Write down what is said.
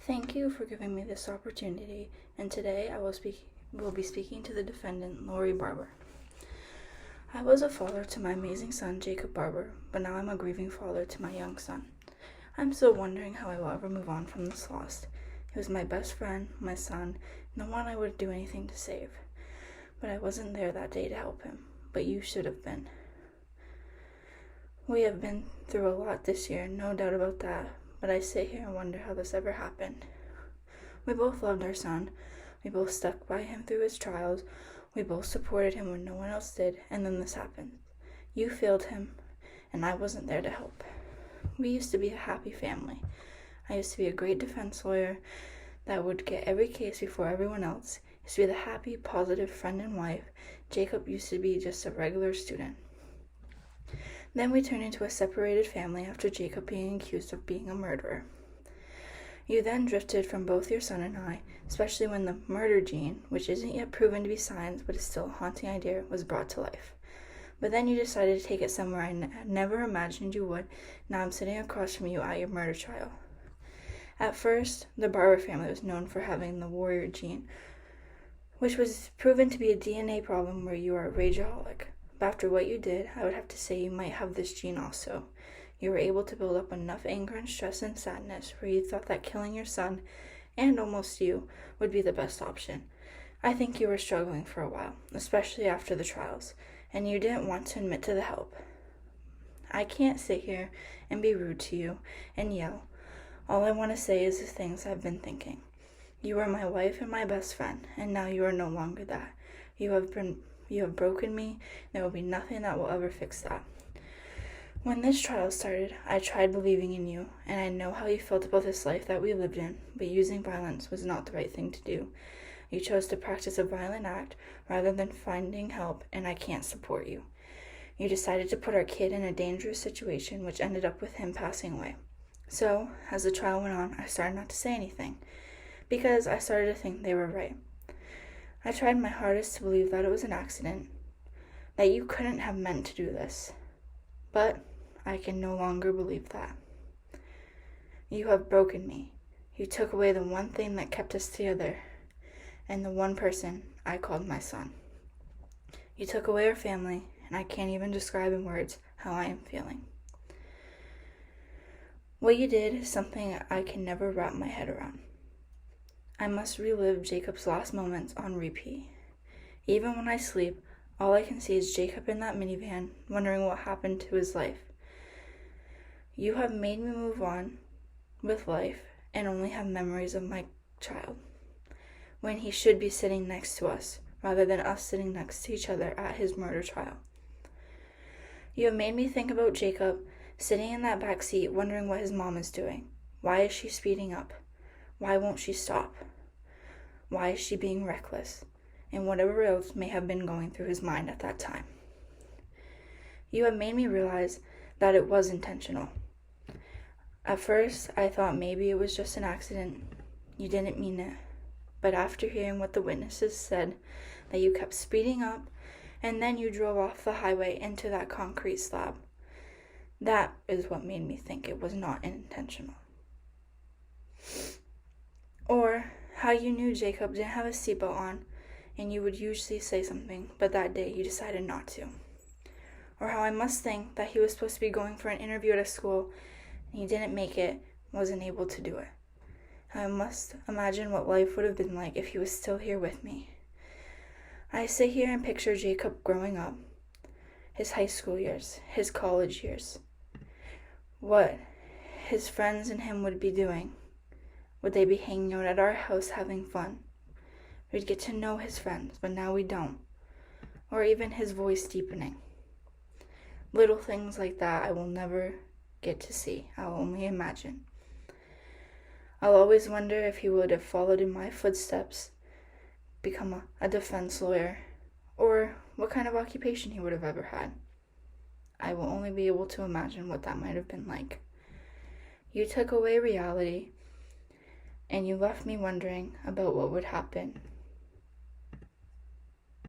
Thank you for giving me this opportunity, and today I will be speaking to the defendant, Lori Barber. I was a father to my amazing son, Jacob Barber, but now I'm a grieving father to my young son. I'm still wondering how I will ever move on from this loss. He was my best friend, my son, and the one I would do anything to save. But I wasn't there that day to help him, but you should have been. We have been through a lot this year, no doubt about that, but I sit here and wonder how this ever happened. We both loved our son. We both stuck by him through his trials. We both supported him when no one else did, and then this happened. You failed him, and I wasn't there to help. We used to be a happy family. I used to be a great defense lawyer that would get every case before everyone else. I used to be the happy, positive friend and wife. Jacob used to be just a regular student. Then we turned into a separated family after Jacob being accused of being a murderer. You then drifted from both your son and I, especially when the murder gene, which isn't yet proven to be science but is still a haunting idea, was brought to life. But then you decided to take it somewhere I never imagined you would. Now I'm sitting across from you at your murder trial. At first, the Barber family was known for having the warrior gene, which was proven to be a DNA problem where you are a rageaholic. But after what you did, I would have to say you might have this gene also. You were able to build up enough anger and stress and sadness where you thought that killing your son, and almost you, would be the best option. I think you were struggling for a while, especially after the trials, and you didn't want to admit to the help. I can't sit here and be rude to you and yell. All I want to say is the things I've been thinking. You were my wife and my best friend, and now you are no longer that. You have broken me. There will be nothing that will ever fix that. When this trial started, I tried believing in you, and I know how you felt about this life that we lived in, but using violence was not the right thing to do. You chose to practice a violent act rather than finding help, and I can't support you. You decided to put our kid in a dangerous situation, which ended up with him passing away. So, as the trial went on, I started not to say anything, because I started to think they were right. I tried my hardest to believe that it was an accident, that you couldn't have meant to do this. But I can no longer believe that. You have broken me. You took away the one thing that kept us together, and the one person I called my son. You took away our family, and I can't even describe in words how I am feeling. What you did is something I can never wrap my head around. I must relive Jacob's last moments on repeat. Even when I sleep, all I can see is Jacob in that minivan, wondering what happened to his life. You have made me move on with life and only have memories of my child, when he should be sitting next to us, rather than us sitting next to each other at his murder trial. You have made me think about Jacob sitting in that back seat, wondering what his mom is doing. Why is she speeding up? Why won't she stop? Why is she being reckless? And whatever else may have been going through his mind at that time. You have made me realize that it was intentional. At first, I thought maybe it was just an accident. You didn't mean it. But after hearing what the witnesses said, that you kept speeding up, and then you drove off the highway into that concrete slab, that is what made me think it was not intentional. Or how you knew Jacob didn't have a seatbelt on, and you would usually say something, but that day you decided not to. Or how I must think that he was supposed to be going for an interview at a school, and he didn't make it, wasn't able to do it. I must imagine what life would have been like if he was still here with me. I sit here and picture Jacob growing up, his high school years, his college years, what his friends and him would be doing. Would they be hanging out at our house having fun? We'd get to know his friends, but now we don't. Or even his voice deepening. Little things like that I will never get to see. I'll only imagine. I'll always wonder if he would have followed in my footsteps, become a defense lawyer, or what kind of occupation he would have ever had. I will only be able to imagine what that might have been like. You took away reality, and you left me wondering about what would happen